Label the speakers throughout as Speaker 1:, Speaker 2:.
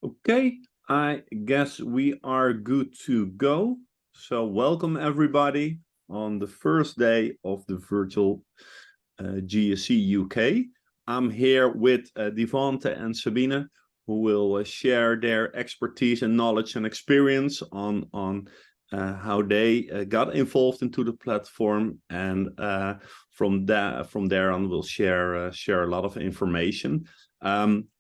Speaker 1: Okay, I guess we are good to go. So welcome everybody on the first day of the virtual GSC UK. I'm here with Devante and Sabine, who will share their expertise and knowledge and experience on how they got involved into the platform, and from there on, we'll share a lot of information.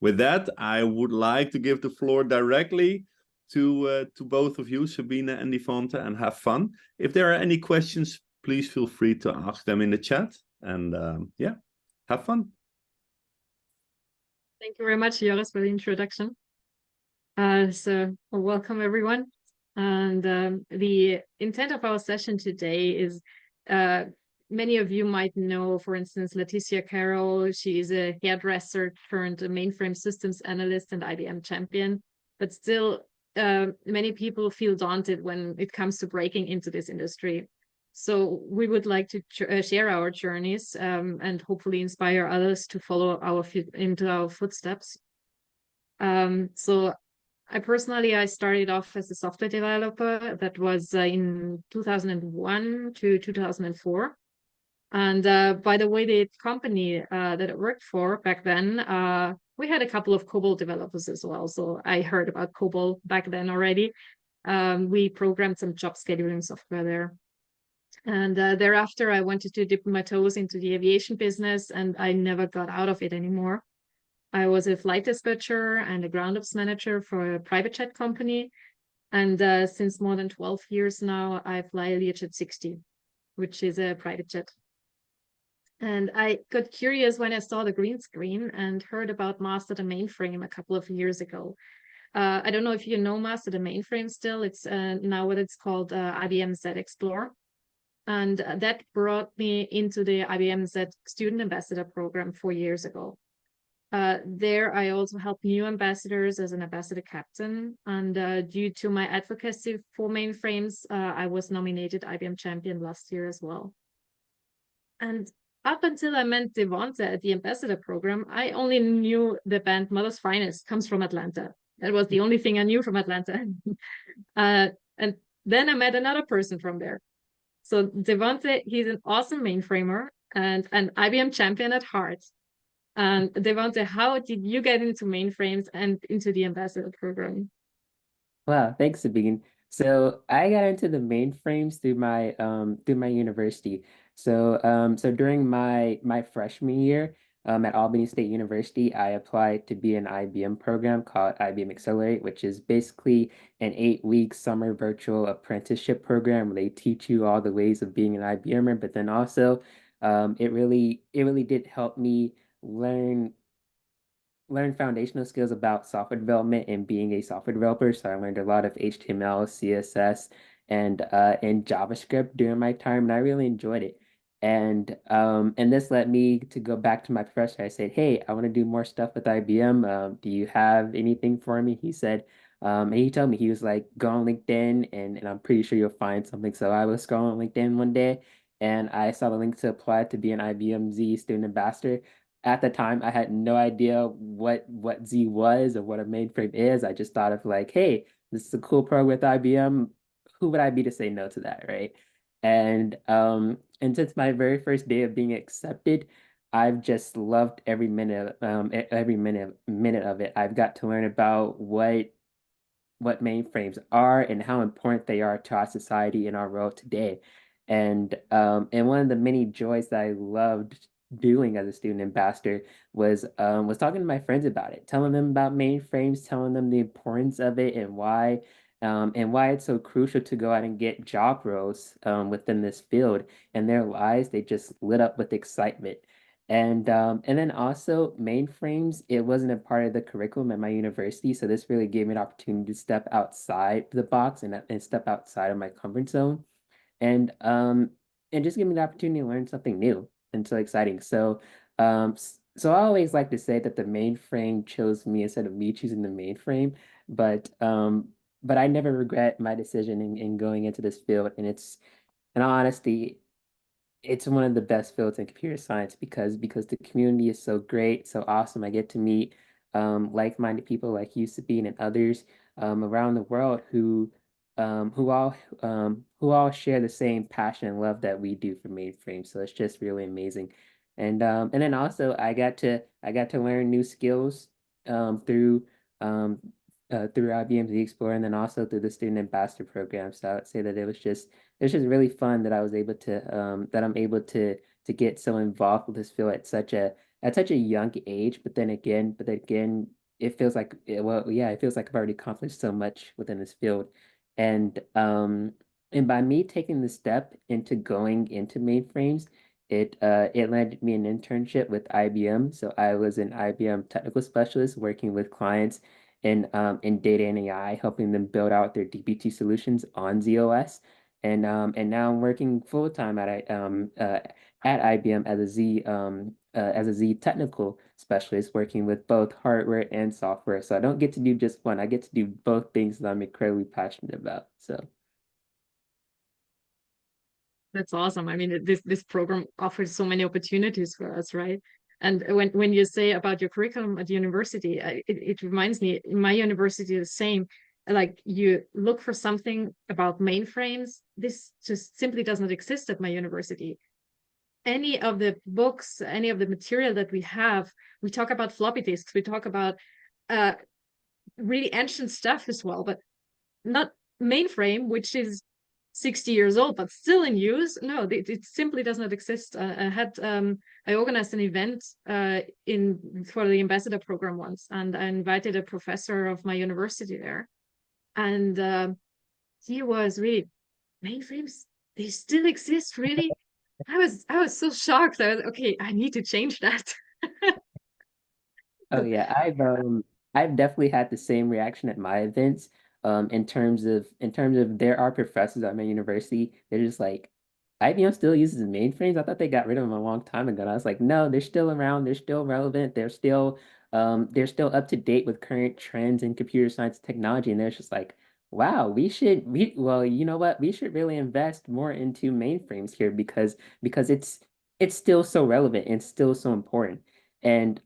Speaker 1: With that, I would like to give the floor directly to both of you, Sabine and Devante, and have fun. If there are any questions, please feel free to ask them in the chat. And yeah, have fun.
Speaker 2: Thank you very much, Joris, for the introduction. Welcome everyone. And the intent of our session today is many of you might know, for instance, Leticia Carroll. She is a hairdresser turned mainframe systems analyst and IBM champion. But still, many people feel daunted when it comes to breaking into this industry. So we would like to share our journeys and hopefully inspire others to follow into our footsteps. So I started off as a software developer. That was in 2001 to 2004. And by the way, the company that I worked for back then, we had a couple of COBOL developers as well. So I heard about COBOL back then already. We programmed some job scheduling software there. And thereafter, I wanted to dip my toes into the aviation business, and I never got out of it anymore. I was a flight dispatcher and a ground ops manager for a private jet company. And since more than 12 years now, I fly a Learjet 60, which is a private jet. And I got curious when I saw the green screen and heard about Master the Mainframe a couple of years ago. I don't know if you know Master the Mainframe still. It's now what it's called IBM Z Explore. And that brought me into the IBM Z Student Ambassador Program 4 years ago. There, I also help new ambassadors as an ambassador captain. And due to my advocacy for mainframes, I was nominated IBM champion last year as well. And up until I met Devante at the ambassador program, I only knew the band Mother's Finest comes from Atlanta. That was the only thing I knew from Atlanta. And then I met another person from there. So Devante, he's an awesome mainframer and an IBM champion at heart. And Devante, how did you get into mainframes and into the ambassador program?
Speaker 3: Wow, thanks, Sabine. So I got into the mainframes through my university. So during my freshman year at Albany State University, I applied to be an IBM program called IBM Accelerate, which is basically an 8-week summer virtual apprenticeship program where they teach you all the ways of being an IBMer, but then also it really did help me learn foundational skills about software development and being a software developer. So I learned a lot of HTML, CSS, and JavaScript during my time, and I really enjoyed it. And this led me to go back to my professor. I said, "Hey, I want to do more stuff with IBM. Do you have anything for me?" He said, and he told me, he was like, "Go on LinkedIn, and I'm pretty sure you'll find something." So I was scrolling LinkedIn one day, and I saw the link to apply to be an IBM Z student ambassador. At the time, I had no idea what Z was or what a mainframe is. I just thought of like, hey, this is a cool program with IBM. Who would I be to say no to that, right? And since my very first day of being accepted, I've just loved every minute of it. I've got to learn about what mainframes are and how important they are to our society and our world today. And one of the many joys that I loved doing as a student ambassador was talking to my friends about it, telling them about mainframes, telling them the importance of it and why it's so crucial to go out and get job roles within this field. And their lives, they just lit up with excitement. And then also mainframes, it wasn't a part of the curriculum at my university, so this really gave me an opportunity to step outside the box and step outside of my comfort zone, and um and just give me the opportunity to learn something new and so exciting. So I always like to say that the mainframe chose me instead of me choosing the mainframe, but I never regret my decision in going into this field, and in all honesty, it's one of the best fields in computer science because the community is so great, so awesome. I get to meet like-minded people like you, Sabine, and others around the world who all share the same passion and love that we do for mainframe. So it's just really amazing. And then also I got to learn new skills through um through IBM Z Explorer, and then also through the student ambassador program. So I would say that it was just really fun that I was able to that I'm able to get so involved with this field at such a young age. But then again, it feels like well, yeah, it feels like I've already accomplished so much within this field. And and by me taking the step into going into mainframes, it landed me an internship with IBM. So I was an IBM technical specialist working with clients in data and AI, helping them build out their DBT solutions on ZOS. And now I'm working full time at IBM as a Z technical specialist, working with both hardware and software. So I don't get to do just one. I get to do both things that I'm incredibly passionate about. So
Speaker 2: That's awesome. I mean, this program offers so many opportunities for us, right? And when you say about your curriculum at university, it reminds me, in my university, the same. Like you look for something about mainframes, this just simply does not exist at my university. Any of the books, any of the material that we have, we talk about floppy disks, we talk about uh, really ancient stuff as well, but not mainframe, which is 60 years old but still in use. No, it simply does not exist. I organized an event in for the ambassador program once, and I invited a professor of my university there, and he was really, mainframes, they still exist, really? I was so shocked. I was okay, I need to change that.
Speaker 3: oh yeah, I've definitely had the same reaction at my events. In terms of there are professors at my university, they're just like, IBM still uses mainframes. I thought they got rid of them a long time ago. And I was like, no, they're still around, they're still relevant, they're still up to date with current trends in computer science technology. And they're just like, wow, we well, you know what? We should really invest more into mainframes here because it's still so relevant and still so important. And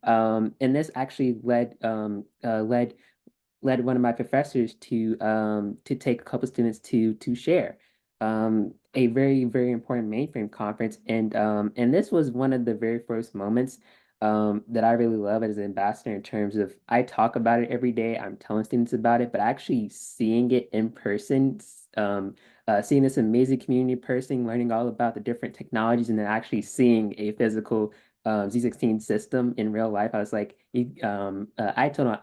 Speaker 3: this actually led one of my professors to take a couple students to share a very important mainframe conference. And this was one of the very first moments that I really love as an ambassador, in terms of I talk about it every day, I'm telling students about it, but actually seeing it in person, seeing this amazing community in person, learning all about the different technologies, and then actually seeing a physical Z16 system in real life. I was like, I told him,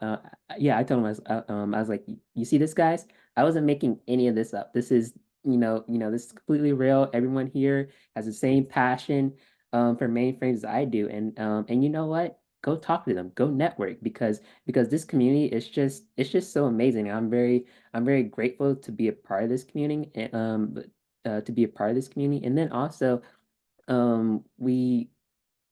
Speaker 3: yeah, I told him, I was like, you see this, guys? I wasn't making any of this up. This is, this is completely real. Everyone here has the same passion for mainframes as I do. And you know what? Go talk to them. Go network, because this community is it's just so amazing. I'm very grateful to be a part of this community, and to be a part of this community. And then also, we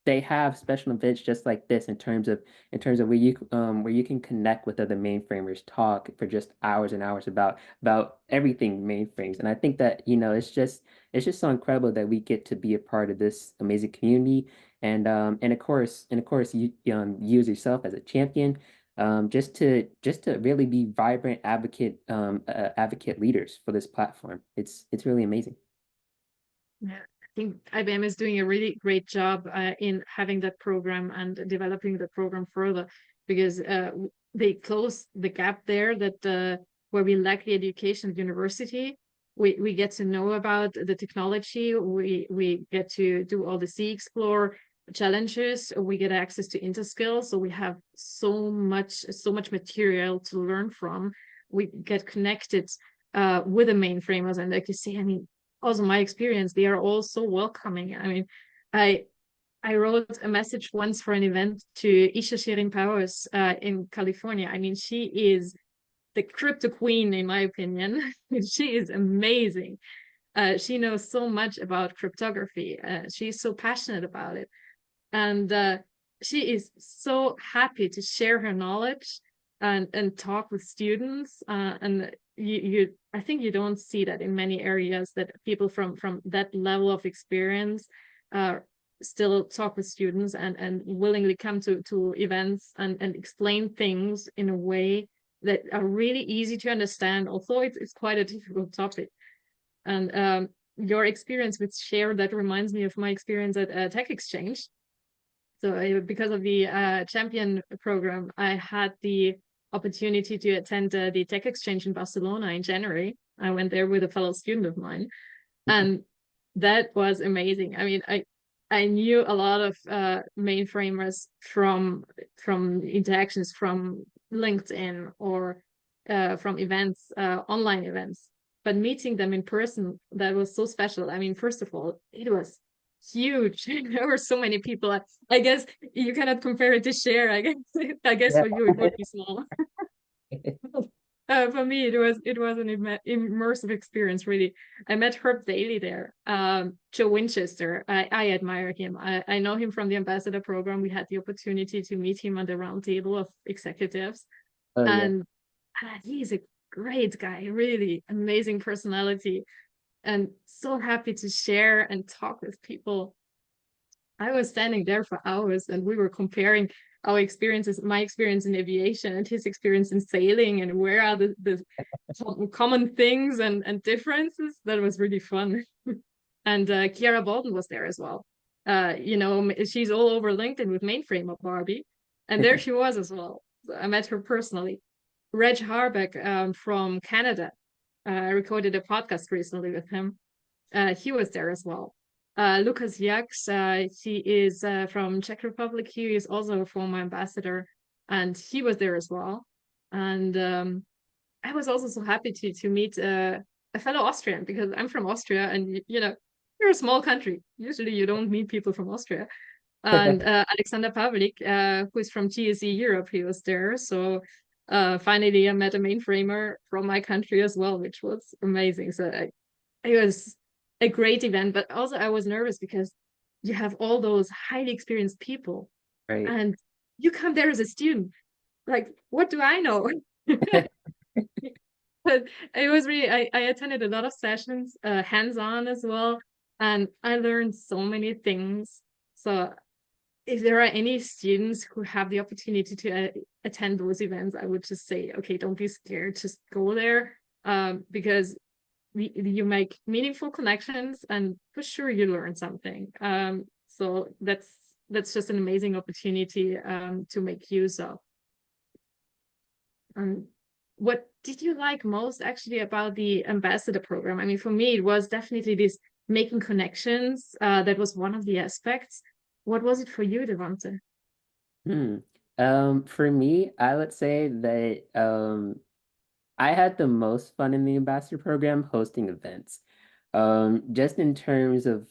Speaker 3: they have special events just like this, in terms of where you can connect with other mainframers, talk for just hours and hours about everything mainframes. And I think that, it's just so incredible that we get to be a part of this amazing community. And of course you as yourself as a champion, just to really be vibrant advocate leaders for this platform. It's really amazing.
Speaker 2: Yeah, I think IBM is doing a really great job in having that program and developing the program further, because they close the gap there that where we lack the education at university. We get to know about the technology. We get to do all the C Explore challenges. We get access to interskills, so we have so much material to learn from. We get connected with the mainframers, and like you say, I mean, also my experience, they are all so welcoming. I mean, I I wrote a message once for an event to Isha Shirin Powers in California. I mean, she is the crypto queen, in my opinion. She is amazing. She knows so much about cryptography. She's so passionate about it. And she is so happy to share her knowledge and talk with students. And I think you don't see that in many areas, that people from that level of experience uh, still talk with students and willingly come to events and explain things in a way that are really easy to understand, although it's quite a difficult topic. And your experience with Share, that reminds me of my experience at Tech Exchange. So because of the champion program, I had the opportunity to attend the Tech Exchange in Barcelona in January. I went there with a fellow student of mine, and that was amazing. I mean, I knew a lot of mainframers from interactions from LinkedIn or from events, online events, but meeting them in person, that was so special. I mean, first of all, it was huge. There were so many people. I guess you cannot compare it to Share. I guess
Speaker 3: Yeah.
Speaker 2: for you it would be small. For me, it was an immersive experience, really. I met Herb Daly there. Joe Winchester, I admire him. I know him from the ambassador program. We had the opportunity to meet him on the round table of executives,
Speaker 3: Oh yeah.
Speaker 2: and he's a great guy, really amazing personality, and so happy to share and talk with people. I was standing there for hours and we were comparing our experiences, my experience in aviation and his experience in sailing, and where are the common things and differences. That was really fun. And Kiara Bolton was there as well. You know, she's all over LinkedIn with Mainframe of Barbie. And there she was as well. I met her personally. Reg Harbeck from Canada. I recorded a podcast recently with him. He was there as well. Lucas Jaks, he is from Czech Republic. He is also a former ambassador, and he was there as well. And I was also so happy to meet a fellow Austrian, because I'm from Austria, and you know, you're a small country. Usually, you don't meet people from Austria. And Alexander Pavlik, who is from GSE Europe, he was there. So finally, I met a mainframer from my country as well, which was amazing. So it was a great event, but also I was nervous because you have all those highly experienced people,
Speaker 3: Right.
Speaker 2: and you come there as a student. Like, what do I know? But it was really, I attended a lot of sessions, hands-on as well, and I learned so many things. So if there are any students who have the opportunity to attend those events, I would just say, okay, don't be scared, just go there, because you make meaningful connections, and for sure you learn something. So that's just an amazing opportunity to make use of. What did you like most actually about the ambassador program? I mean, for me, it was definitely this making connections. That was one of the aspects. What was it for you, Devante?
Speaker 3: Hmm. For me, I would say that I had the most fun in the ambassador program hosting events. Just in terms of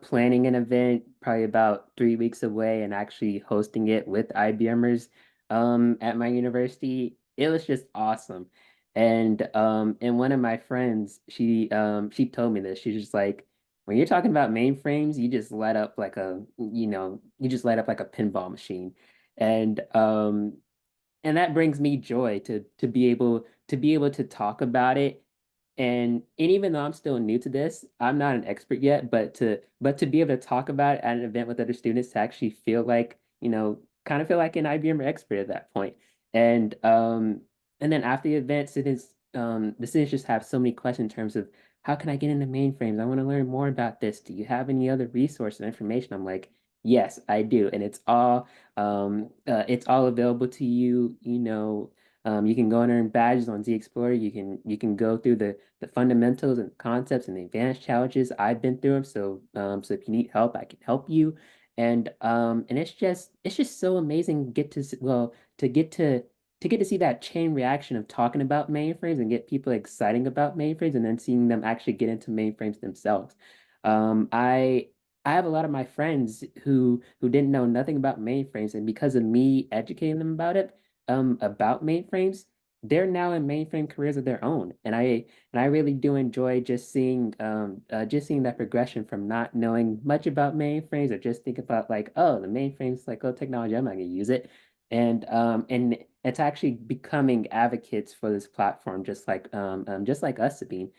Speaker 3: planning an event, probably about 3 weeks away, and actually hosting it with IBMers at my university, it was just awesome. And one of my friends, she told me this. She's just like, when you're talking about mainframes, you just light up like you just light up like a pinball machine. And and that brings me joy to be able to talk about it. And even though I'm still new to this, I'm not an expert yet, but to be able to talk about it at an event with other students, to actually feel like, kind of feel like an IBM expert at that point. And then after the event, the students just have so many questions in terms of, how can I get into mainframes? I want to learn more about this. Do you have any other resources and information? I'm like, yes, I do. And it's all available to you. You can go and earn badges on Z Explorer. You can go through the fundamentals and concepts and the advanced challenges. I've been through them. So if you need help, I can help you. And it's just so amazing to get to see that chain reaction of talking about mainframes and get people exciting about mainframes, and then seeing them actually get into mainframes themselves. Um, I I have a lot of my friends who didn't know nothing about mainframes, and because of me educating them about mainframes, they're now in mainframe careers of their own. And I really do enjoy just seeing that progression from not knowing much about mainframes, or just think about like, oh, the mainframe's like, oh, technology, I'm not gonna use it. And it's actually becoming advocates for this platform, just like us, Sabine.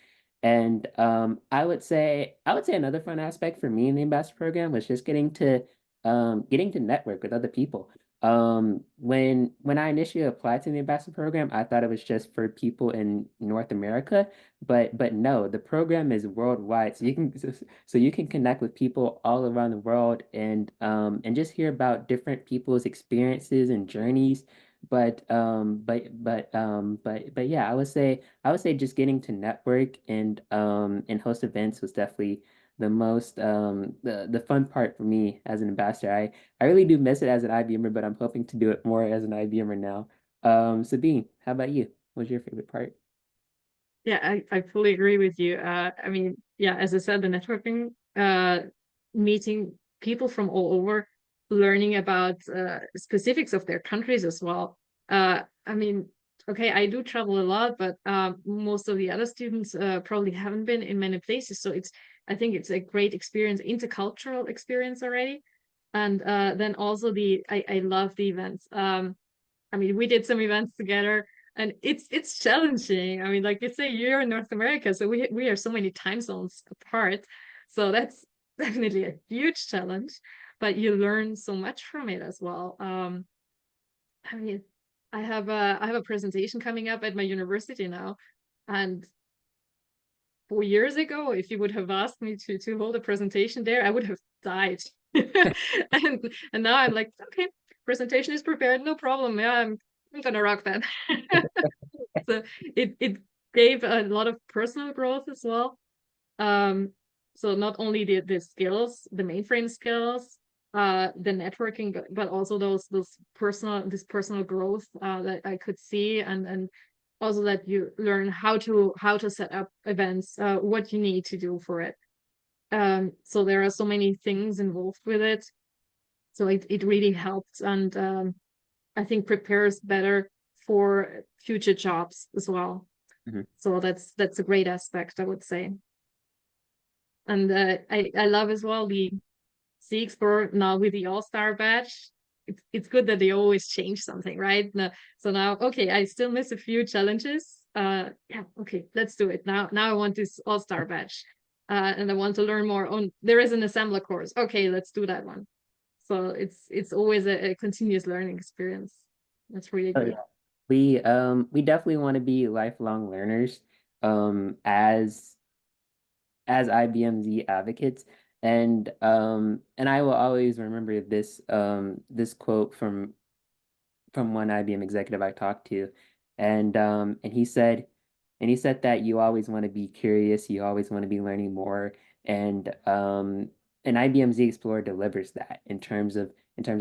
Speaker 3: And I would say another fun aspect for me in the ambassador program was just getting to network with other people. When I initially applied to the ambassador program, I thought it was just for people in North America, but no, the program is worldwide. So you can connect with people all around the world and just hear about different people's experiences and journeys. But yeah, I would say just getting to network and host events was definitely the fun part for me as an ambassador. I really do miss it as an IBMer, but I'm hoping to do it more as an IBMer now. Sabine, how about you? What's your favorite part?
Speaker 2: Yeah, I fully agree with you. I mean, yeah, as I said, the networking, meeting people from all over, learning about specifics of their countries as well. I mean, okay, I do travel a lot, but most of the other students probably haven't been in many places. So I think it's a great experience, intercultural experience already. And then also I love the events. I mean, we did some events together and it's challenging. I mean, like you say, you're in North America, so we are so many time zones apart. So that's definitely a huge challenge, but you learn so much from it as well. I mean, I have a presentation coming up at my university now, and 4 years ago, if you would have asked me to hold a presentation there, I would have died. And now I'm like, okay, presentation is prepared, no problem. Yeah, I'm gonna rock that. So it gave a lot of personal growth as well. Um, so not only the skills, the mainframe skills, the networking, but also this personal growth that I could see, and also that you learn how to set up events, what you need to do for it. So there are so many things involved with it. So it really helps, and I think prepares better for future jobs as well.
Speaker 3: Mhm.
Speaker 2: So that's a great aspect, I would say. And I love as well the Sea Explorer now with the All-Star badge. It's good that they always change something, right? So now, okay, I still miss a few challenges. Yeah, okay, let's do it. Now I want this All-Star badge. And I want to learn more on, there is an assembler course. Okay, let's do that one. So it's always a continuous learning experience. That's really
Speaker 3: Oh
Speaker 2: good.
Speaker 3: yeah. We definitely want to be lifelong learners as IBMZ advocates. And I will always remember this quote from one IBM executive I talked to, and he said that you always want to be curious, you always want to be learning more, and IBM Z Explorer delivers that in terms of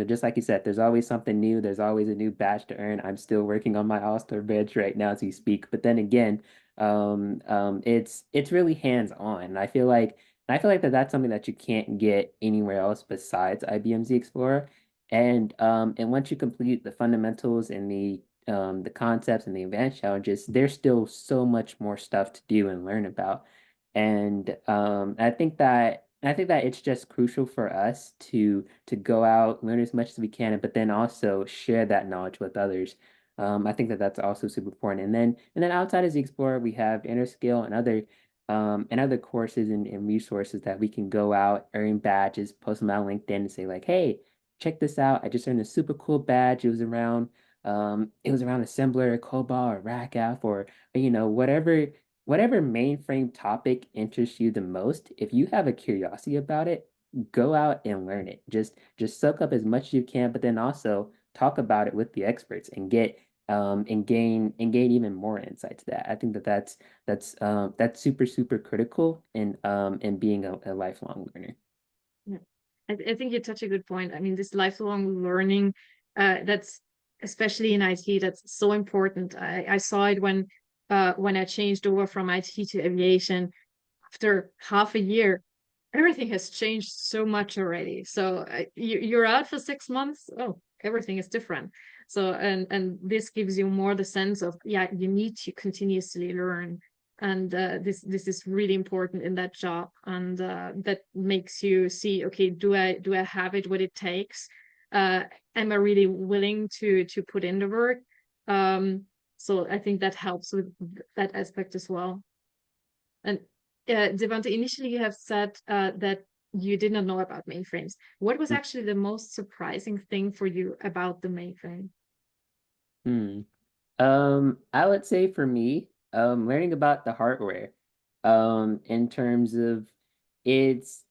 Speaker 3: just like you said, there's always something new, there's always a new badge to earn. I'm still working on my All-Star badge right now as we speak, but then again, it's really hands-on. And I feel like that's something that you can't get anywhere else besides IBM Z Explorer. And once you complete the fundamentals and the concepts and the advanced challenges, there's still so much more stuff to do and learn about. And I think that it's just crucial for us to go out, learn as much as we can, but then also share that knowledge with others. I think that that's also super important. And then outside of the Explorer, we have InterScale and other courses and resources that we can go out, earn badges, post them on LinkedIn and say like, hey, check this out. I just earned a super cool badge. It was around assembler, COBOL, or RACF, or whatever mainframe topic interests you the most. If you have a curiosity about it, go out and learn it. Just soak up as much as you can, but then also talk about it with the experts and gain even more insight to that. I think that's super super critical in being a lifelong learner.
Speaker 2: Yeah. I think you touch a good point. I mean, this lifelong learning, that's especially in IT, that's so important. I saw it when I changed over from IT to aviation. After half a year, everything has changed so much already. So you're out for 6 months. Oh, everything is different. So and this gives you more the sense of, yeah, you need to continuously learn, and this is really important in that job, and that makes you see, okay, do I have it, what it takes? Uh, am I really willing to put in the work? So I think that helps with that aspect as well. And Devante, initially you have said that you did not know about mainframes. What was actually the most surprising thing for you about the mainframe?
Speaker 3: Hmm. I would say for me, learning about the hardware, in terms of it's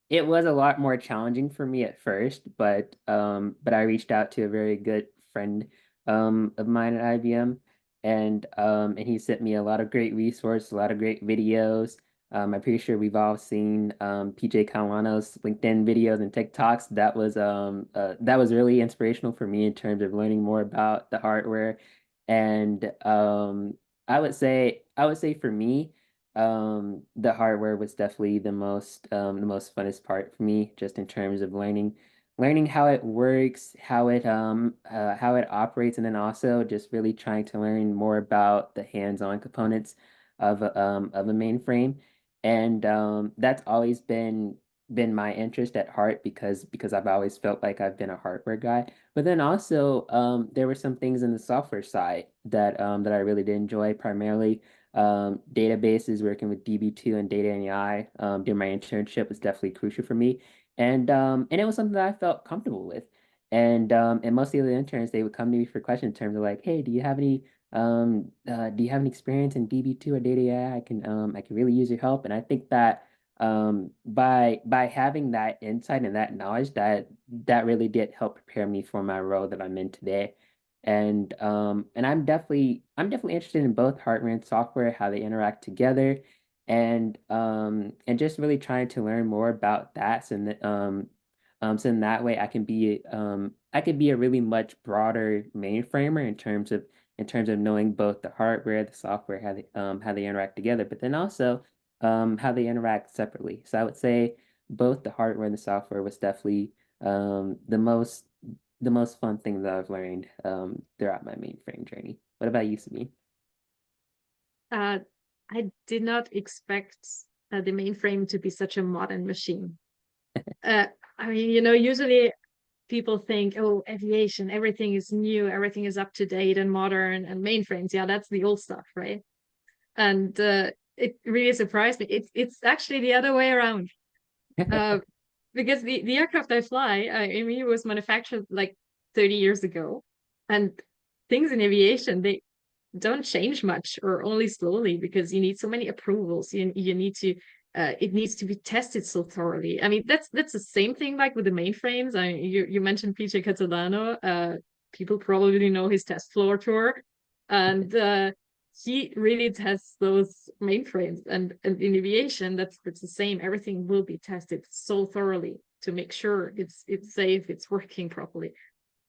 Speaker 3: it was a lot more challenging for me at first, but I reached out to a very good friend of mine at IBM, and he sent me a lot of great resources, a lot of great videos. I'm pretty sure we've all seen PJ Calano's LinkedIn videos and TikToks. That was really inspirational for me in terms of learning more about the hardware. And I would say for me, the hardware was definitely the most funnest part for me, just in terms of learning how it works, how it operates, and then also just really trying to learn more about the hands-on components of a mainframe. And that's always been my interest at heart, because I've always felt like I've been a hardware guy. But then also there were some things in the software side that I really did enjoy, primarily databases, working with DB2 and data and AI during my internship was definitely crucial for me. And it was something that I felt comfortable with. And most of the interns, they would come to me for questions in terms of like, hey, do you have any experience in DB2 or data AI? I can really use your help. And I think that by having that insight and that knowledge, that really did help prepare me for my role that I'm in today. And I'm definitely interested in both hardware and software, how they interact together, and just really trying to learn more about that, so in that way I could be a really much broader mainframer in terms of knowing both the hardware, the software, how they interact together, but then also how they interact separately. So I would say both the hardware and the software was definitely the most fun thing that I've learned throughout my mainframe journey. What about you, Sabine?
Speaker 2: Uh, I did not expect the mainframe to be such a modern machine. Uh, I mean, usually people think, oh, aviation, everything is new, everything is up to date and modern, and mainframes, yeah, that's the old stuff, right? And it really surprised me. It's actually the other way around. Uh, because the aircraft I fly, I mean, it was manufactured like 30 years ago, and things in aviation, they don't change much or only slowly, because you need so many approvals. You need to it needs to be tested so thoroughly. I mean, that's the same thing like with the mainframes. You mentioned PJ Catalano. People probably know his test floor tour, and he really tests those mainframes. And in aviation, that's the same. Everything will be tested so thoroughly to make sure it's safe, it's working properly.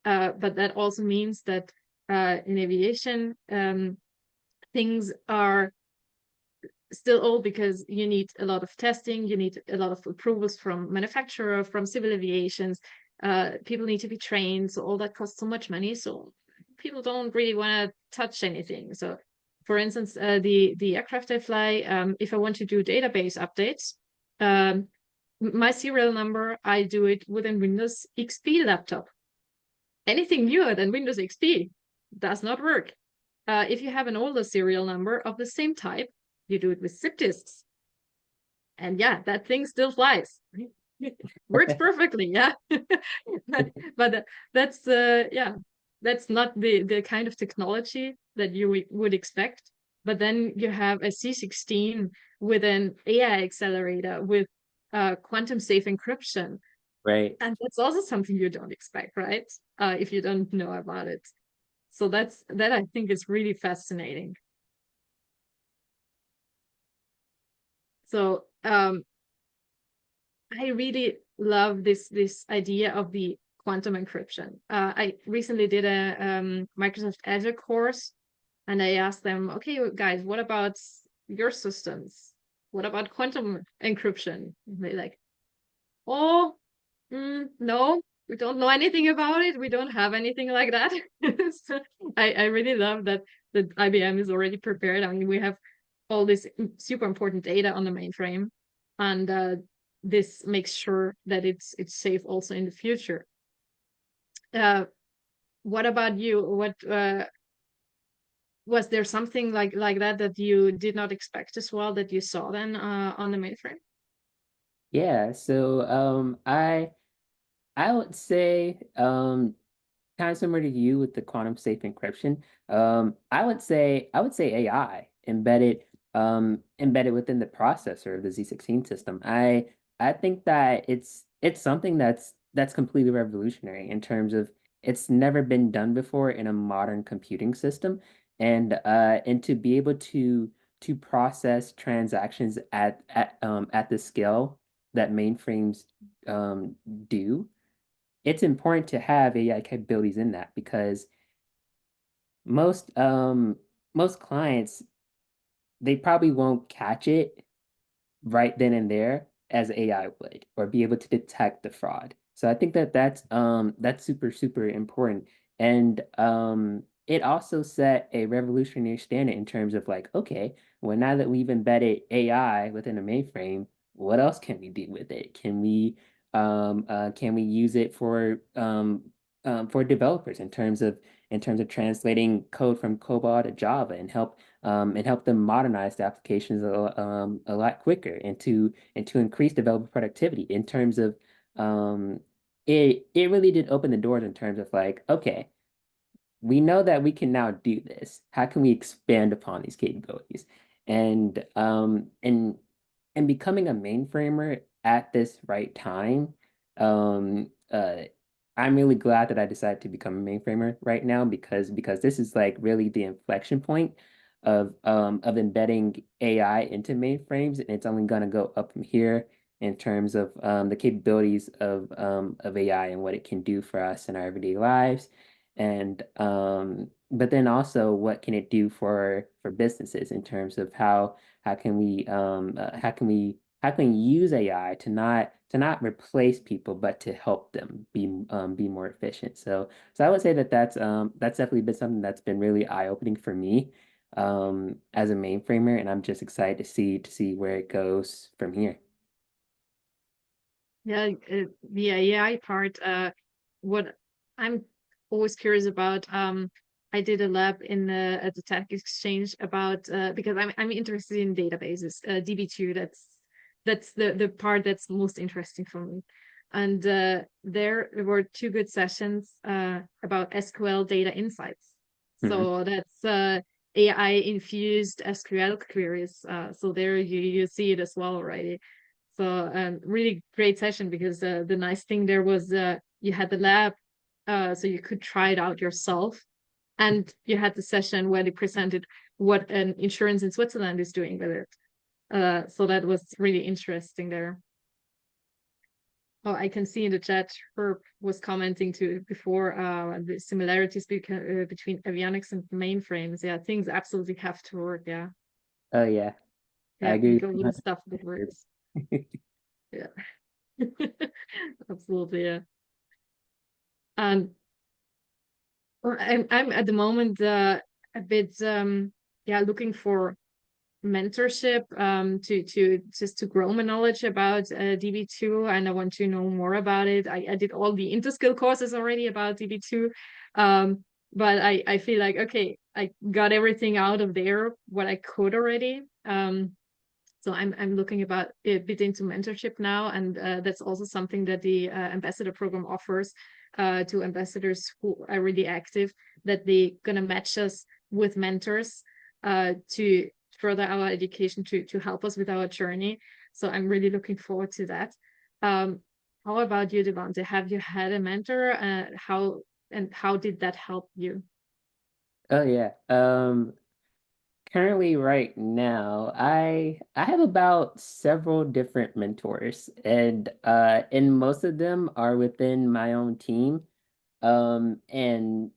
Speaker 2: But that also means that in aviation, things are still old, because you need a lot of testing, you need a lot of approvals from manufacturer, from civil aviations. People need to be trained, so all that costs so much money. So people don't really want to touch anything. So, for instance, the aircraft I fly, if I want to do database updates, my serial number, I do it within Windows XP laptop. Anything newer than Windows XP does not work. If you have an older serial number of the same type, you do it with zip disks. And yeah, that thing still flies. Works perfectly, yeah. but that's yeah, that's not the kind of technology that you would expect. But then you have a C16 with an AI accelerator with quantum safe encryption,
Speaker 3: Right.
Speaker 2: and that's also something you don't expect, right? If you don't know about it. So that I think is really fascinating. So I really love this idea of the quantum encryption. I recently did a Microsoft Azure course, and I asked them, okay, guys, what about your systems? What about quantum encryption? And they're like, oh, no, we don't know anything about it. We don't have anything like that. So I really love that IBM is already prepared. I mean, we have all this super important data on the mainframe, and this makes sure that it's safe also in the future. Uh, what about you? was there something like that that you did not expect as well that you saw then on the mainframe?
Speaker 3: Yeah, so I would say kind of similar to you with the quantum safe encryption. I would say AI embedded within the processor of the Z16 system. I think that it's something that's completely revolutionary in terms of it's never been done before in a modern computing system, and to be able to process transactions at the scale that mainframes do, it's important to have AI capabilities in that because most most clients, they probably won't catch it right then and there as AI would, or be able to detect the fraud. So I think that that's super, super important. And it also set a revolutionary standard in terms of like, okay, well, now that we've embedded AI within a mainframe, what else can we do with it? Can we use it for developers in terms of translating code from COBOL to Java and help them modernize the applications a lot quicker and to increase developer productivity in terms of it really did open the doors in terms of like, okay, we know that we can now do this. How can we expand upon these capabilities? And um and and becoming a mainframer at this right time, um I'm really glad that I decided to become a mainframer right now because this is like really the inflection point of embedding AI into mainframes, and it's only gonna go up from here in terms of the capabilities of AI and what it can do for us in our everyday lives. And but then also what can it do for businesses in terms of how can we how can we use AI to not replace people but to help them be more efficient. So I would say that that's definitely been something that's been really eye-opening for me as a mainframer, and I'm just excited to see where it goes from here.
Speaker 2: Yeah, the AI part, what I'm always curious about, I did a lab in the at the Tech Exchange about because I'm interested in databases, DB2, that's the part that's most interesting for me. And there were two good sessions about SQL data insights.
Speaker 3: Mhm.
Speaker 2: So that's AI infused SQL queries. So there you see it as well already. So really great session because the nice thing there was you had the lab, so you could try it out yourself, and you had the session where they presented what an insurance in Switzerland is doing with it. So that was really interesting there. Oh, I can see in the chat Herb was commenting to before the similarities between avionics and mainframes. Yeah, things absolutely have to work. Yeah,
Speaker 3: Oh yeah, I
Speaker 2: yeah,
Speaker 3: agree.
Speaker 2: go with the stuff that works. Yeah, absolutely. Yeah. And I'm at the moment a bit yeah, looking for mentorship to just to grow my knowledge about DB2, and I want to know more about it. I did all the interskill courses already about DB2, but I feel like okay, I got everything out of there what I could already. So I'm looking about a bit into mentorship now, and that's also something that the ambassador program offers to ambassadors who are really active. That they're gonna match us with mentors to further our education to help us with our journey. So I'm really looking forward to that. How about you, Devante? Have you had a mentor? How did that help you?
Speaker 3: Oh yeah. Currently, right now, I have about several different mentors, and most of them are within my own team. And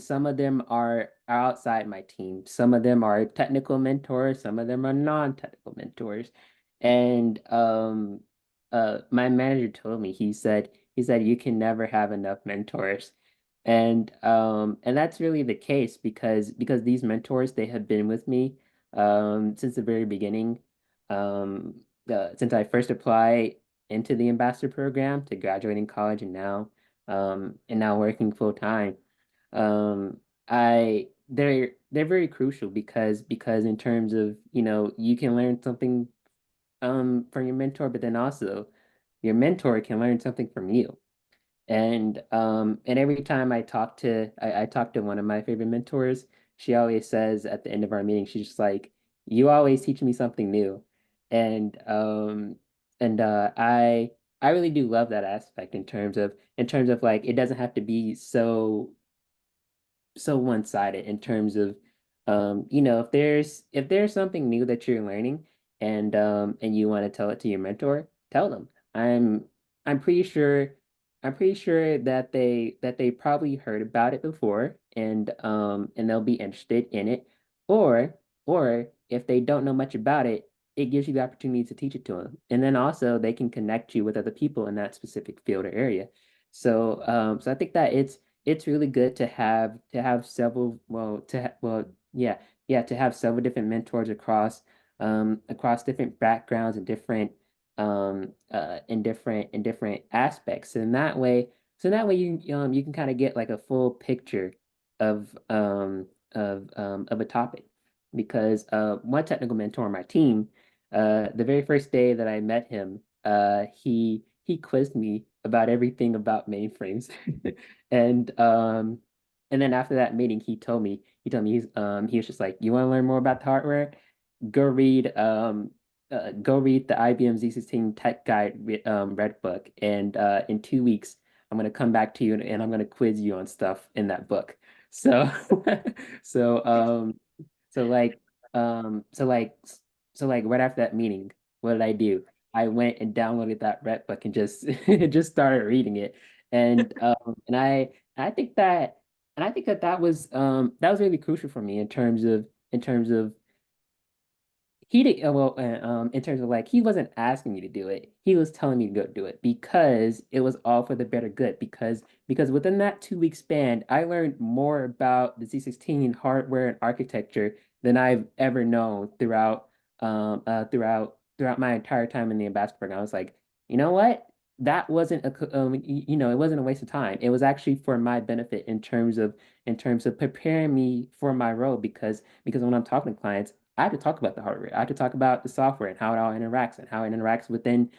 Speaker 3: some of them are outside my team. Some of them are technical mentors, some of them are non-technical mentors. And my manager told me, he said you can never have enough mentors. And that's really the case because these mentors, they have been with me since the very beginning. Since I first applied into the ambassador program to graduating college, and now working full time. Um, I they're very crucial because in terms of, you can learn something from your mentor, but then also your mentor can learn something from you. And every time I talk to one of my favorite mentors, she always says at the end of our meeting, she's just like, "You always teach me something new." And I really do love that aspect in terms of like it doesn't have to be so one-sided in terms of if there's something new that you're learning and you want to tell it to your mentor, tell them. I'm pretty sure that they probably heard about it before and they'll be interested in it, or if they don't know much about it, it gives you the opportunity to teach it to them, and then also they can connect you with other people in that specific field or area. So I think that it's really good to have several yeah, to have several different mentors across different backgrounds and different in different aspects. And that way you can kind of get like a full picture of of a topic. Because one technical mentor on my team, the very first day that I met him, he quizzed me about everything about mainframes. And and then after that meeting, he told me he was just like, "You want to learn more about the hardware? Go read the IBM Z16 Tech Guide Red Book, and in 2 weeks I'm gonna come back to you and I'm gonna quiz you on stuff in that book." So so so like so like so like right after that meeting, what did I do? I went and downloaded that Red Book and just just started reading it. And I think that that was really crucial for me in terms of he did well in terms of like he wasn't asking me to do it. He was telling me to go do it because it was all for the better good. Because within that 2 week span, I learned more about the Z16 hardware and architecture than I've ever known throughout my entire time in the ambassador program. I was like, you know what? That wasn't it wasn't a waste of time. It was actually for my benefit in terms of preparing me for my role because when I'm talking to clients, I have to talk about the hardware. I have to talk about the software and how it all interacts and how it interacts within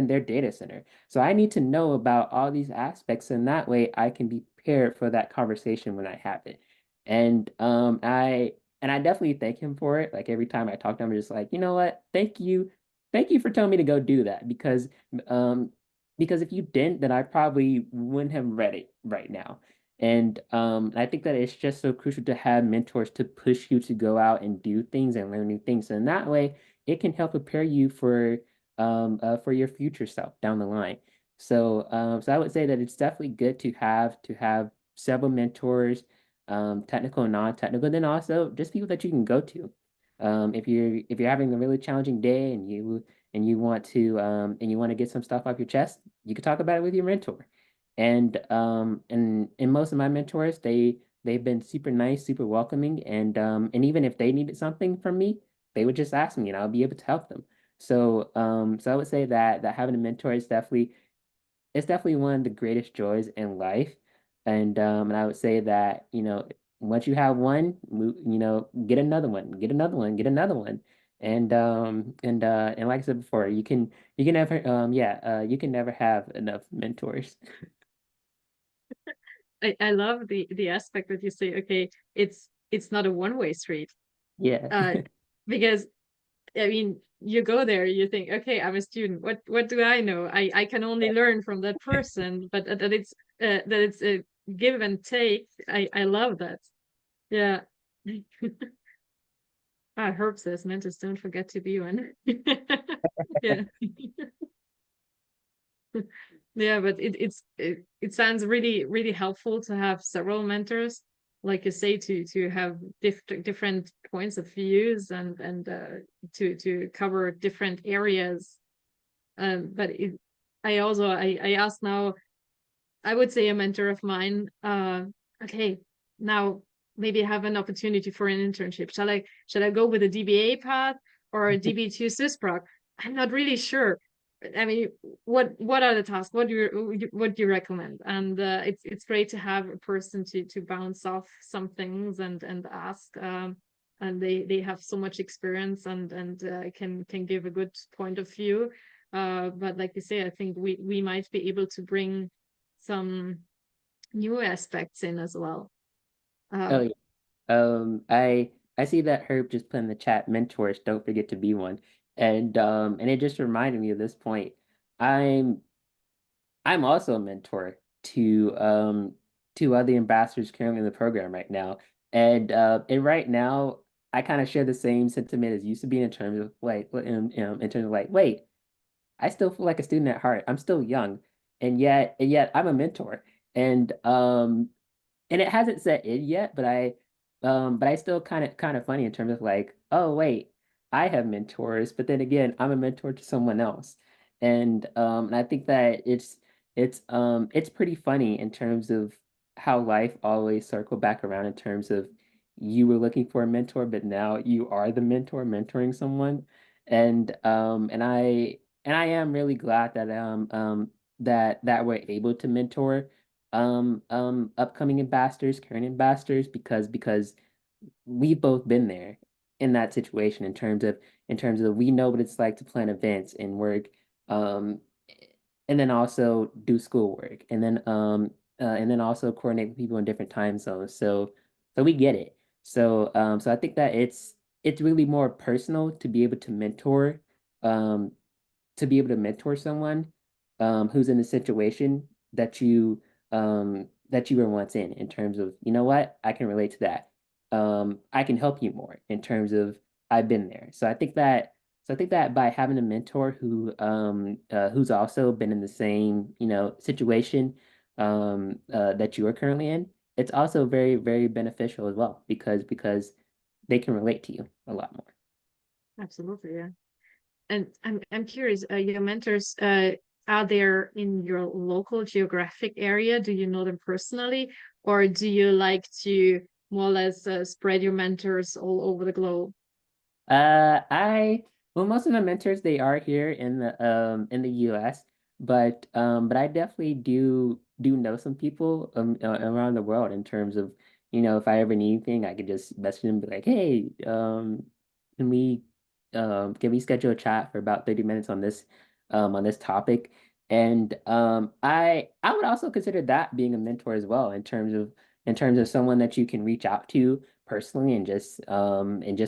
Speaker 3: their data center. So I need to know about all these aspects, and that way I can be prepared for that conversation when I have it. And I definitely thank him for it. Like every time I talk to him, I'm just like, you know what? Thank you for telling me to go do that um because if you didn't, then I probably wouldn't have read it right now. And I think that it's just so crucial to have mentors to push you to go out and do things and learn new things. And that way, it can help prepare you for your future self down the line. So I would say that it's definitely good to have several mentors, technical and non-technical, then also just people that you can go to. If you're having a really challenging day and you want to get some stuff off your chest, you can talk about it with your mentor. And most of my mentors, they've been super nice, super welcoming, and even if they needed something from me, they would just ask me and I'll be able to help them. So I would say that having a mentor is definitely it's definitely one of the greatest joys in life. And I would say that, once you have one, get another one, get another one, get another one. And like I said before, you can never you can never have enough mentors.
Speaker 2: I love the aspect that you say, okay, it's not a one-way street.
Speaker 3: Yeah.
Speaker 2: Because I mean, you go there, you think, okay, I'm a student. What do I know? I can only learn from that person, but that it's a give and take. I love that. Yeah. Ah, Herb says, Mentos, don't forget to be one. Yeah. Yeah, but it sounds really helpful to have several mentors, like you say, to have different points of views and to cover different areas. But I ask now, I would say a mentor of mine, okay, now maybe have an opportunity for an internship. Shall I go with a DBA path or a DB2 SysProc? I'm not really sure. I mean, what are the tasks? What do you recommend? And it's great to have a person to bounce off some things and ask. And they have so much experience and can give a good point of view. But like you say, I think we might be able to bring some new aspects in as well.
Speaker 3: Oh
Speaker 2: Um,
Speaker 3: yeah. I see that Herb just put in the chat, mentors, don't forget to be one. And it just reminded me of this point. I'm I'm also a mentor to other ambassadors currently in the program right now. And right now I kind of share the same sentiment as used to be in terms of like in terms of like, wait, I still feel like a student at heart. I'm still young, and yet I'm a mentor. And and it hasn't set in yet, but I still kind of funny in terms of like, oh wait, I have mentors, but then again, I'm a mentor to someone else. And I think that it's pretty funny in terms of how life always circle back around in terms of you were looking for a mentor, but now you are the mentor mentoring someone. And I am really glad that we're able to mentor upcoming ambassadors, current ambassadors, because we've both been there in that situation in terms of we know what it's like to plan events and work, um and then also do schoolwork, and then also coordinate with people in different time zones. So we get it. So I think that it's really more personal um to be able to mentor someone who's in the situation that you were once in terms of, you know what, I can relate to that. I can help you more in terms of I've been there. So I think that by having a mentor who's also been in the same, situation that you are currently in, it's also very, very beneficial as well because they can relate to you a lot more.
Speaker 2: Absolutely, yeah. And I'm curious, your mentors, are there in your local geographic area? Do you know them personally, or do you like to more or less spread your mentors all over the globe?
Speaker 3: I well, most of my mentors they are here in the US, but I definitely do know some people around the world in terms of, if I ever need anything, I could just message them and be like, hey, can we can we schedule a chat for about 30 minutes on this topic? And I would also consider that being a mentor as well in terms of someone that you can reach out to personally and just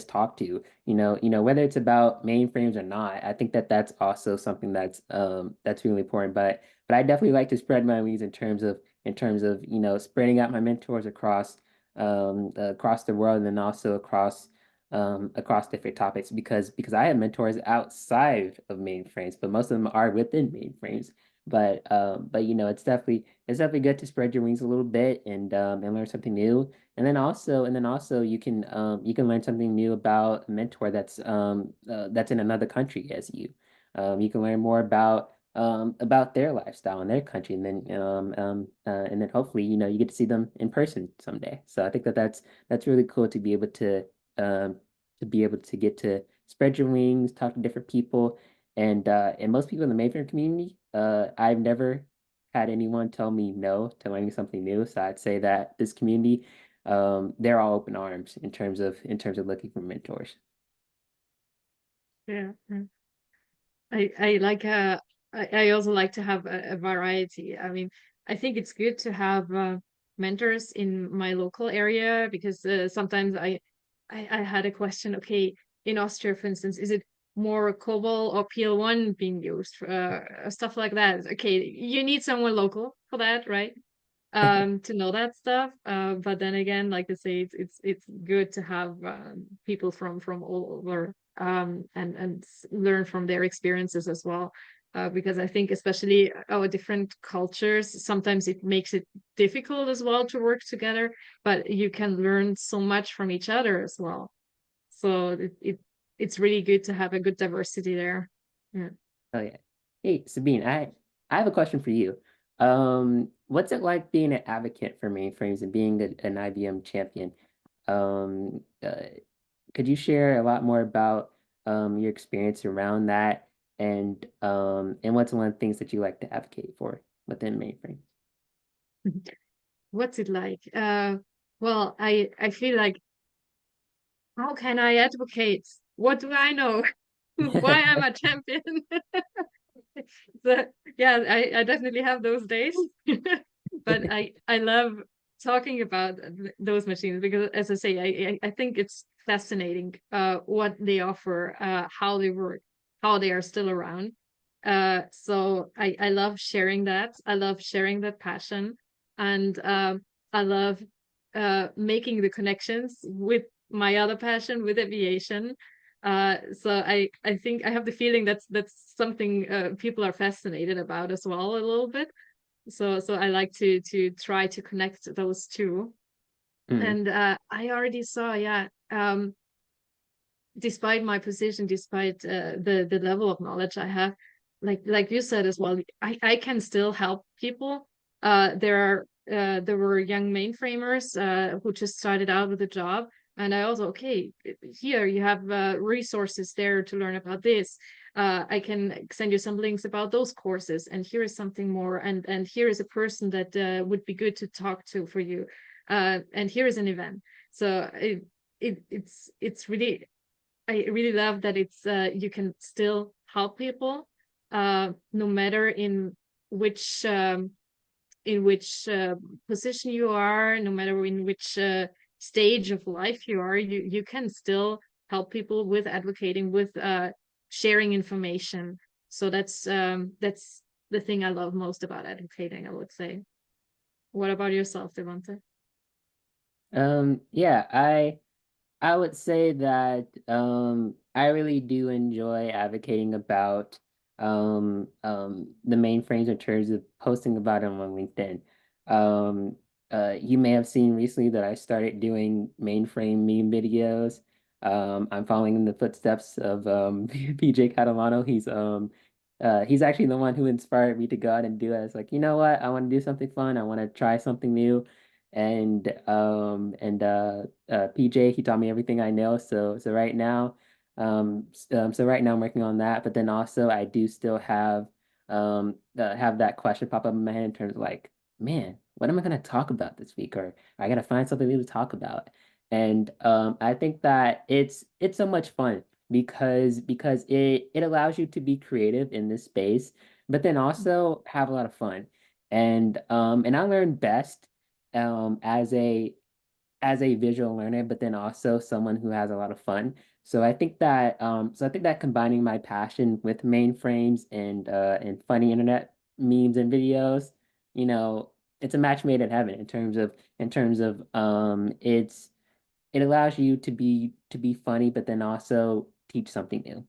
Speaker 3: talk to, whether it's about mainframes or not. I think that that's also something that's really important. But I definitely like to spread my wings in terms of spreading out my mentors across the world, and then also across different topics, because I have mentors outside of mainframes, but most of them are within mainframes. But it's definitely good to spread your wings a little bit and learn something new. And then also you can learn something new about a mentor that's in another country as you. You can learn more about their lifestyle in their country, and then hopefully you get to see them in person someday. So I think that's really cool to be able to get to spread your wings, talk to different people, and most people in the Mayfair community, I've never had anyone tell me no to learning something new. So I'd say that this community, they're all open arms in terms of looking for mentors.
Speaker 2: Yeah. I like I also like to have a variety. I mean, I think it's good to have mentors in my local area because sometimes I had a question. Okay, in Austria, for instance, is it more COBOL or PL1 being used? Stuff like that. Okay, you need someone local for that, right? To know that stuff. But then again, like I say, it's good to have people from all over and learn from their experiences as well. Because I think especially our different cultures, sometimes it makes it difficult as well to work together, but you can learn so much from each other as well. So it's really good to have a good diversity there. Yeah.
Speaker 3: Oh yeah. Hey, Sabine, I have a question for you. What's it like being an advocate for mainframes and being an IBM champion? Could you share a lot more about your experience around that? and what's one of the things that you like to advocate for within Mainframe?
Speaker 2: What's it like? Well, I feel like, how can I advocate? What do I know? Why am I champion? So yeah, I definitely have those days. But I love talking about those machines because, as I say, I think it's fascinating what they offer, how they work, how they are still around. So I love sharing that. I love sharing that passion, and I love making the connections with my other passion, with aviation. So I think I have the feeling that's something people are fascinated about as well a little bit. So I like to try to connect those two.
Speaker 3: Mm,
Speaker 2: And I already saw, yeah, despite my position, despite the level of knowledge I have, like you said as well, I can still help people. There were young mainframers who just started out with a job, and I also, okay, here you have resources there to learn about this. I can send you some links about those courses, and here is something more, and here is a person that would be good to talk to for you, and here is an event. So it's really, I really love that it's you can still help people, no matter in which position you are, no matter in which stage of life you are. You can still help people with advocating, with sharing information. So that's the thing I love most about advocating, I would say. What about yourself, Devante?
Speaker 3: yeah, I would say that I really do enjoy advocating about the mainframes in terms of posting about them on LinkedIn. Um, you may have seen recently that I started doing mainframe meme videos. I'm following in the footsteps of PJ Catalano. He's actually the one who inspired me to go out and do it. It's like, you know what? I want to do something fun. I want to try something new. And PJ, he taught me everything I know. So right now, I'm working on that. But then also I do still have that question pop up in my head in terms of like, man, what am I gonna talk about this week? Or I gotta find something new to talk about. And I think that it's so much fun because it allows you to be creative in this space, but then also have a lot of fun. And I learn best as a visual learner, but then also someone who has a lot of fun. So I think that combining my passion with mainframes and funny internet memes and videos, you know, it's a match made in heaven in terms of it allows you to be funny, but then also teach something new.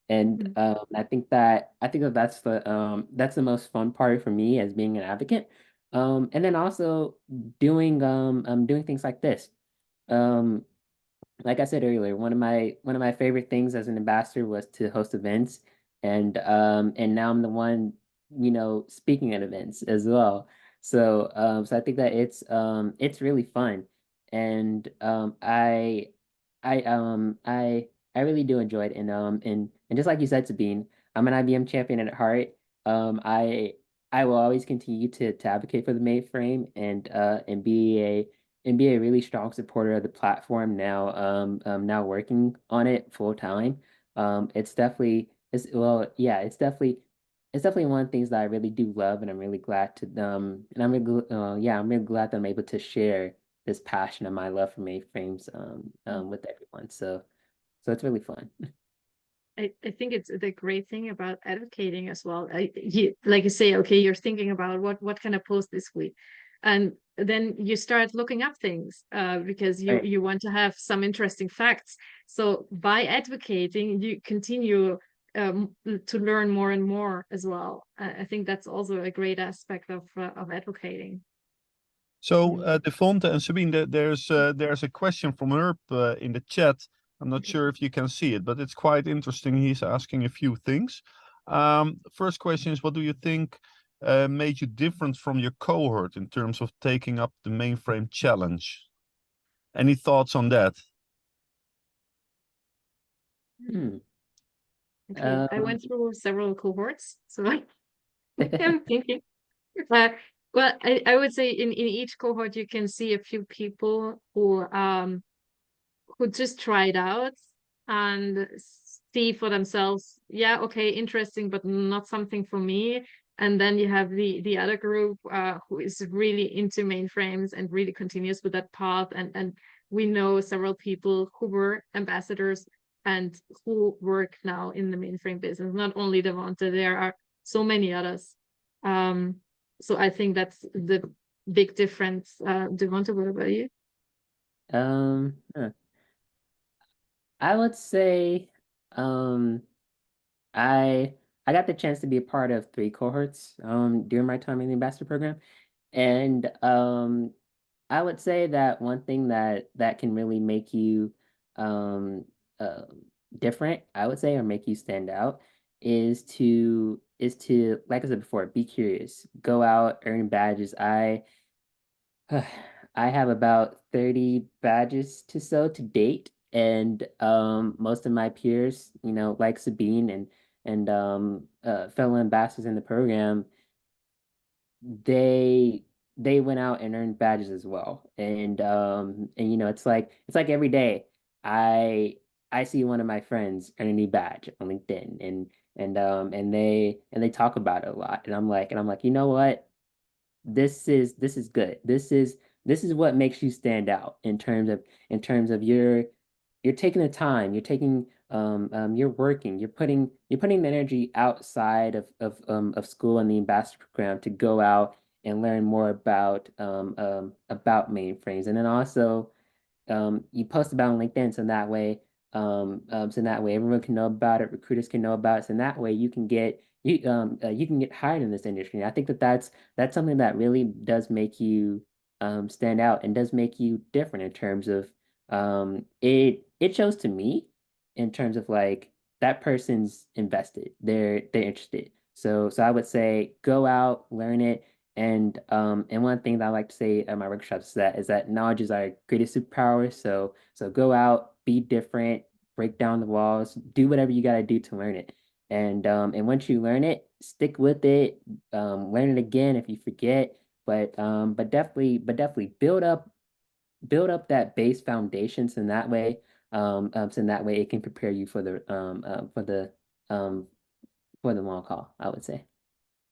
Speaker 3: And
Speaker 2: Mm.
Speaker 3: I think that that's the most fun part for me as being an advocate. And then also doing things like this. Um, like I said earlier, one of my favorite things as an ambassador was to host events, and now I'm the one, speaking at events as well. So I think that it's really fun, and I really do enjoy it, and just like you said, Sabine, I'm an IBM champion at heart. Um, I I will always continue to advocate for the mainframe and be a really strong supporter of the platform now, now working on it full time. It's definitely it's well, yeah, it's definitely one of the things that I really do love, and I'm really glad to and I'm really glad that I'm able to share this passion of my love for mainframes with everyone. So it's really fun.
Speaker 2: I think it's the great thing about advocating as well. Like you say, okay, you're thinking about what can I post this week, and then you start looking up things because you
Speaker 3: Right.
Speaker 2: you want to have some interesting facts. So by advocating, you continue to learn more and more as well. I think that's also a great aspect of advocating.
Speaker 1: So,
Speaker 3: Mm.
Speaker 1: Devonte and Sabine, there's a question from Herb in the chat. I'm not sure if you can see it, but it's quite interesting. He's asking a few things. First question is, what do you think made you different from your cohort in terms of taking up the mainframe challenge? Any thoughts on that?
Speaker 3: Hmm.
Speaker 2: Okay, I
Speaker 3: Um,
Speaker 2: went through several cohorts, so I'm thinking. Uh, well, I would say in each cohort you can see a few people who just try it out and see for themselves, yeah, okay, interesting, but not something for me. And then you have the other group who is really into mainframes and really continues with that path. And we know several people who were ambassadors and who work now in the mainframe business. Not only Devonta, there are so many others. So I think that's the big difference. Devonta, what about you?
Speaker 3: huh. I would say, um, I I got the chance to be a part of three cohorts during my time in the ambassador program. And I would say that one thing that can really make you um uh, different, I would say, or make you stand out is to, like I said before, be curious, go out, earn badges. I have about 30 badges to sell to date, and most of my peers, like Sabine and fellow ambassadors in the program, they they went out and earned badges as well. And it's like every day I I see one of my friends earn a new badge on LinkedIn, and they talk about it a lot, and I'm like, you know what? This is good. This is what makes you stand out in terms of you're taking the time, you're working, you're putting the energy outside of school and the ambassador program to go out and learn more about mainframes. And then also you post about on LinkedIn, so that way everyone can know about it, recruiters can know about it, so that way you can get hired in this industry. And I think that's something that really does make you stand out and does make you different in terms of it shows to me in terms of like that person's invested, they're interested. So I would say go out, learn it. And one thing that I like to say at my workshops is that knowledge is our greatest superpower. So go out, be different, break down the walls, do whatever you got to do to learn it. And once you learn it, stick with it. Learn it again if you forget. But definitely build up that base foundation, so in that way it can prepare you um for the long haul, I would say.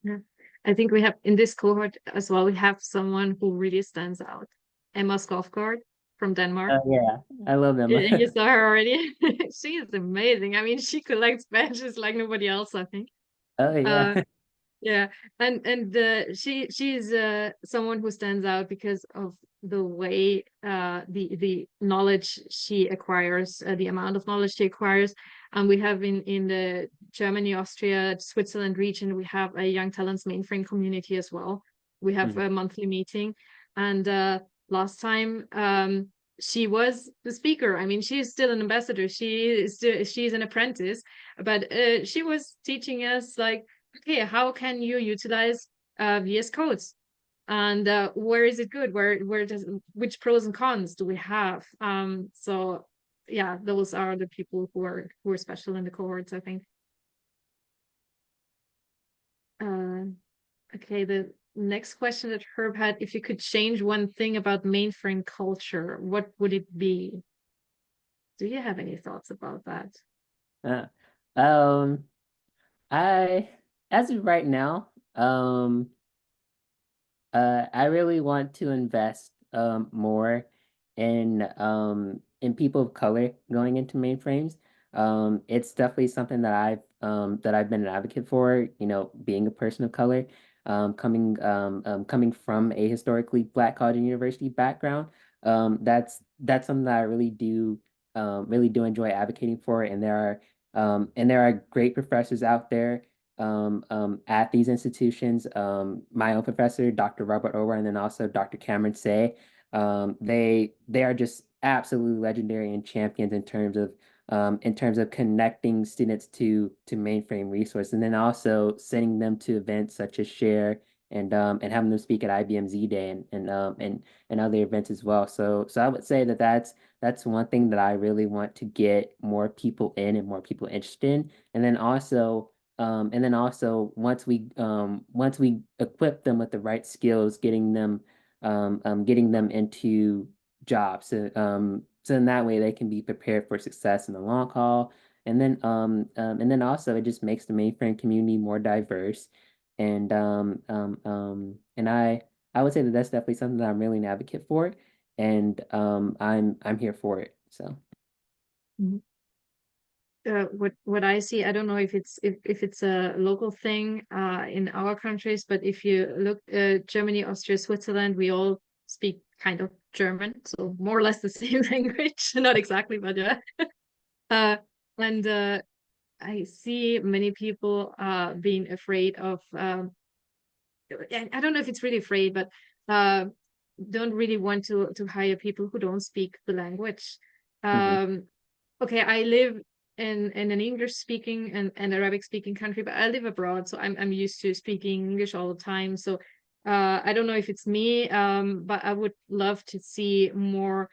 Speaker 2: Yeah. I think we have in this cohort as well, we have someone who really stands out. Emma Skofgård from Denmark.
Speaker 3: Oh yeah, I love them.
Speaker 2: You saw her already. She is amazing. I mean, she collects badges like nobody else, I think.
Speaker 3: Oh
Speaker 2: Uh,
Speaker 3: yeah.
Speaker 2: yeah, and she's someone who stands out because of the way the knowledge she acquires, the amount of knowledge she acquires. And we have in the Germany, Austria, Switzerland region, we have a young talents mainframe community as well. We have
Speaker 3: Mhm.
Speaker 2: a monthly meeting, and last time she was the speaker. I mean, she's still an ambassador. She's an apprentice, but she was teaching us like, okay, how can you utilize VS codes, and where is it good, where does, which pros and cons do we have? So yeah, those are the people who are special in the cohorts, I think. uh, okay, the next question that Herb had: if you could change one thing about mainframe culture, what would it be? Do you have any thoughts about that?
Speaker 3: Uh, um, I as of right now, I really want to invest more in people of color going into mainframes. It's definitely something that I've been an advocate for, being a person of color, coming from a historically Black college and university background. That's something that I really do enjoy advocating for, and there are great professors out there at these institutions. My own professor, Dr. Robert Ower, and then also Dr. Cameron Say. They are just absolutely legendary and champions in terms of connecting students to mainframe resources, and then also sending them to events such as Share and having them speak at IBM Z Day and other events as well. So I would say that that's one thing that I really want to get more people in and more people interested in. And then also once we equip them with the right skills, getting them into jobs. So in that way they can be prepared for success in the long haul. And then also it just makes the mainframe community more diverse. And I would say that that's definitely something that I'm really an advocate for. And I'm here for it. So
Speaker 2: Mhm. What I see, I don't know if if it's a local thing in our countries, but if you look Germany, Austria, Switzerland, we all speak kind of German, so more or less the same language. Not exactly, but yeah. Uh, and I see many people being afraid of I don't know if it's really afraid, but uh, don't really want to hire people who don't speak the language.
Speaker 3: mhm,
Speaker 2: Um, okay, I live in an English speaking and Arabic speaking country, but I live abroad, so I'm used to speaking English all the time. So I don't know if it's me, but I would love to see more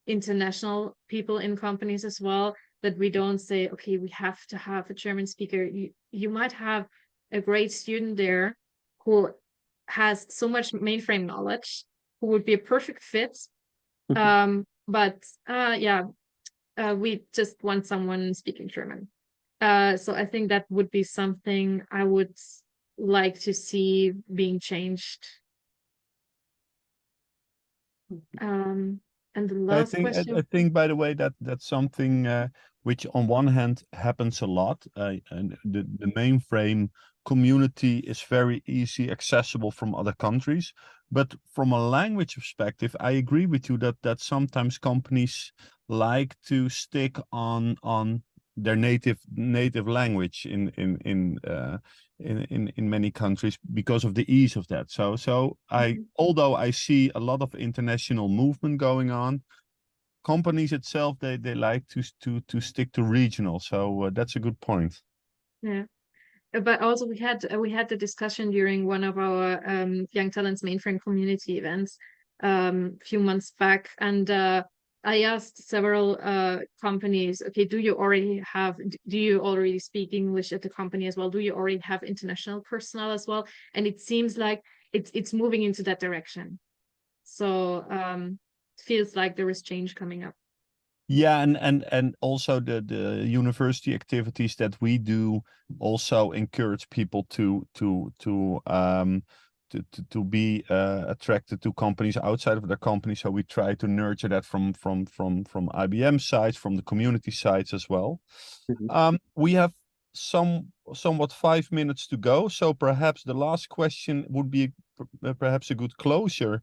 Speaker 2: international people in companies as well. That we don't say, okay, we have to have a German speaker. You might have a great student there who has so much mainframe knowledge, who would be a perfect fit. But yeah, we just want someone speaking German. So I think that would be something I would like to see being changed. Um, and the last
Speaker 1: I
Speaker 2: question.
Speaker 1: think, by the way, that that's something which, on one hand, happens a lot, and the mainframe community is very easy accessible from other countries. But from a language perspective, I agree with you that sometimes companies like to stick on their native language in many countries because of the ease of that. So I,
Speaker 2: Mhm.
Speaker 1: although I see a lot of international movement going on, companies itself, they like to stick to regional. So that's a good point.
Speaker 2: Yeah. But also we had the discussion during one of our Young Talents Mainframe community events a few months back, and I asked several companies, okay, do you already speak English at the company as well? Do you already have international personnel as well? And it seems like it's moving into that direction. So it feels like there is change coming up.
Speaker 1: Yeah, and also the university activities that we do also encourage people to be attracted to companies outside of their company. So we try to nurture that from IBM sides, from the community sides as well.
Speaker 3: mhm.
Speaker 1: We have somewhat 5 minutes to go, so perhaps the last question would be perhaps a good closure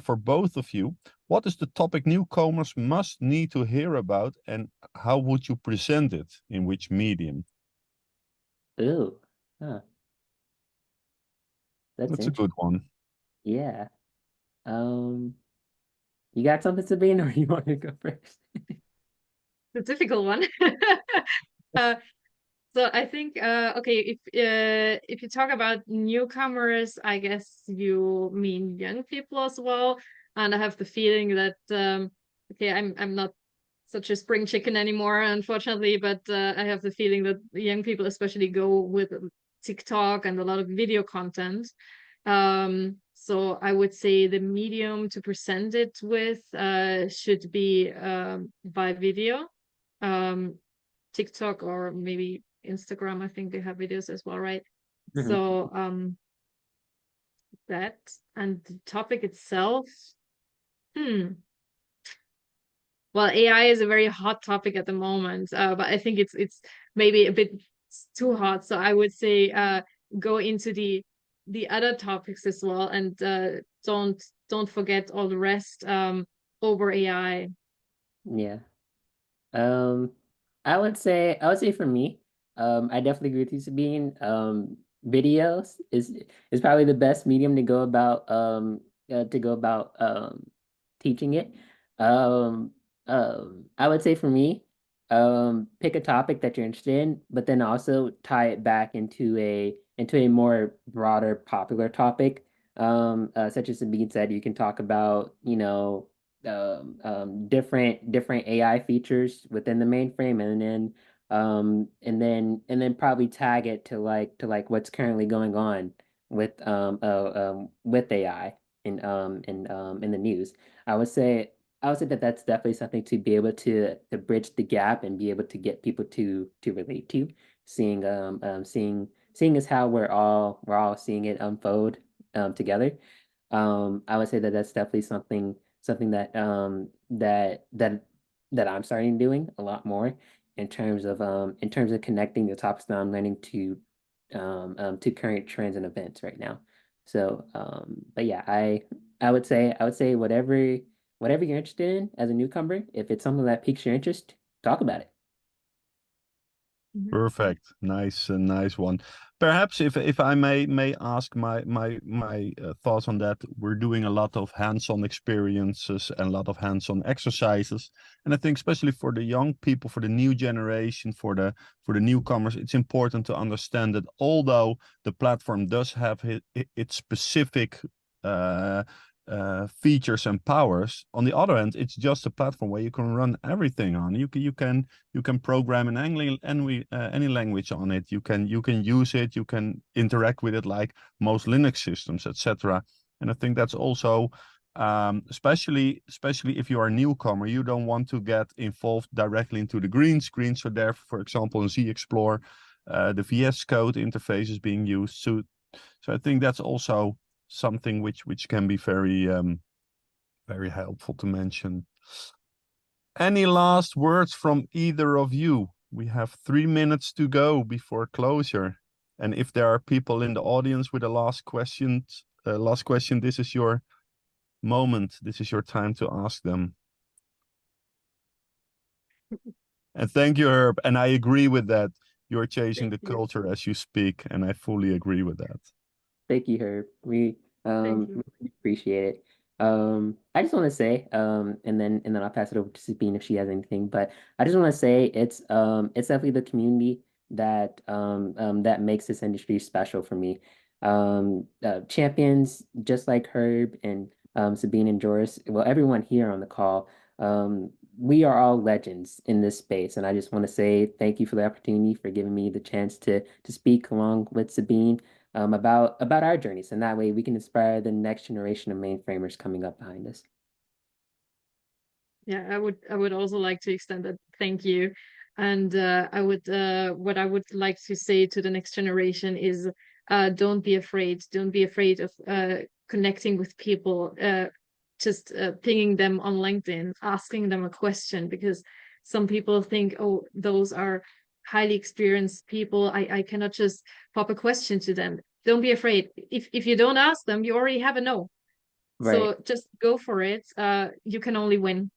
Speaker 1: for both of you. What is the topic newcomers must need to hear about, and how would you present it? In which medium?
Speaker 3: Ooh, huh, that's
Speaker 1: That's a
Speaker 3: interesting.
Speaker 1: good one.
Speaker 3: Yeah. Um, you got something, Sabine, or you want to go first?
Speaker 2: The difficult one. uh, So I think okay, if you talk about newcomers, I guess you mean young people as well. And I have the feeling that okay, I'm not such a spring chicken anymore, unfortunately, but I have the feeling that young people especially go with TikTok and a lot of video content. So I would say the medium to present it with should be by video. Um, TikTok or maybe Instagram. I think they have videos as well, right?
Speaker 3: Mhm,
Speaker 2: So that and the topic itself. Hmm. Well, AI is a very hot topic at the moment, but I think it's maybe a bit too hot. So I would say go into the other topics as well, and don't forget all the rest over AI.
Speaker 3: yeah. Um, I would say for me, I definitely agree with you, Sabine. Videos is probably the best medium to go about teaching it. Um, I would say for me, pick a topic that you're interested in, but then also tie it back into into a more broader popular topic, such as Sabine said, you can talk about, different AI features within the mainframe, and then probably tag it to like what's currently going on with AI in the news. I would say I would say that that's definitely something to be able to bridge the gap and be able to get people to relate to, seeing as how we're all seeing it unfold together. I would say that that's definitely something that I'm starting doing a lot more in terms of connecting the topics that I'm learning to current trends and events right now. So, but yeah, I would say whatever you're interested in as a newcomer, if it's something that piques your interest, talk about it.
Speaker 2: Mhm.
Speaker 1: Perfect. Nice, nice one. Perhaps if I may ask my thoughts on that, we're doing a lot of hands-on experiences and a lot of hands-on exercises, and I think especially for the young people, for the new generation, for the newcomers, it's important to understand that although the platform does have its specific uh, features and powers, on the other hand, it's just a platform where you can run everything on. You can program in any language on it. You can use it. You can interact with it like most Linux systems, etc. And I think that's also, especially if you are a newcomer, you don't want to get involved directly into the green screen. So there, for example, in Z Explore, the VS Code interface is being used. So I think that's also something which can be very helpful to mention. Any last words from either of you? We have 3 minutes to go before closure. And if there are people in the audience with a last question, this is your moment. This is your time to ask them. And thank you, Herb. And I agree with that. You're chasing
Speaker 2: Thank
Speaker 1: the
Speaker 2: you.
Speaker 1: culture as you speak, and I fully agree with that.
Speaker 3: Thank you, Herb. We
Speaker 2: Thank you.
Speaker 3: really appreciate it. I just want to say, and then I'll pass it over to Sabine if she has anything. But I just want to say it's definitely the community that makes this industry special for me. Champions just like Herb and Sabine and Joris, well, everyone here on the call, we are all legends in this space, and I just want to say thank you for the opportunity for giving me the chance to speak along with Sabine about our journeys, and that way we can inspire the next generation of mainframers coming up behind us.
Speaker 2: Yeah, I would also like to extend that thank you. And I would what I would like to say to the next generation is don't be afraid. Don't be afraid of connecting with people, just pinging them on LinkedIn, asking them a question, because some people think, oh, those are highly experienced people. I cannot just pop a question to them. Don't be afraid. If you don't ask them, you already have a no.
Speaker 3: Right.
Speaker 2: So just go for it. You can only win.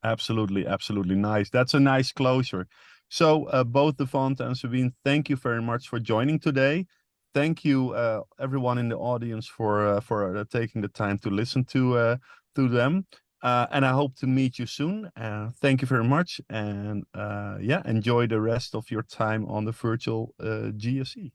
Speaker 1: Absolutely, absolutely nice. That's a nice closure. So, both Devante and Sabine, thank you very much for joining today. Thank you, everyone in the audience for taking the time to listen to them. And I hope to meet you soon. Thank you very much, and yeah, enjoy the rest of your time on the virtual GSE.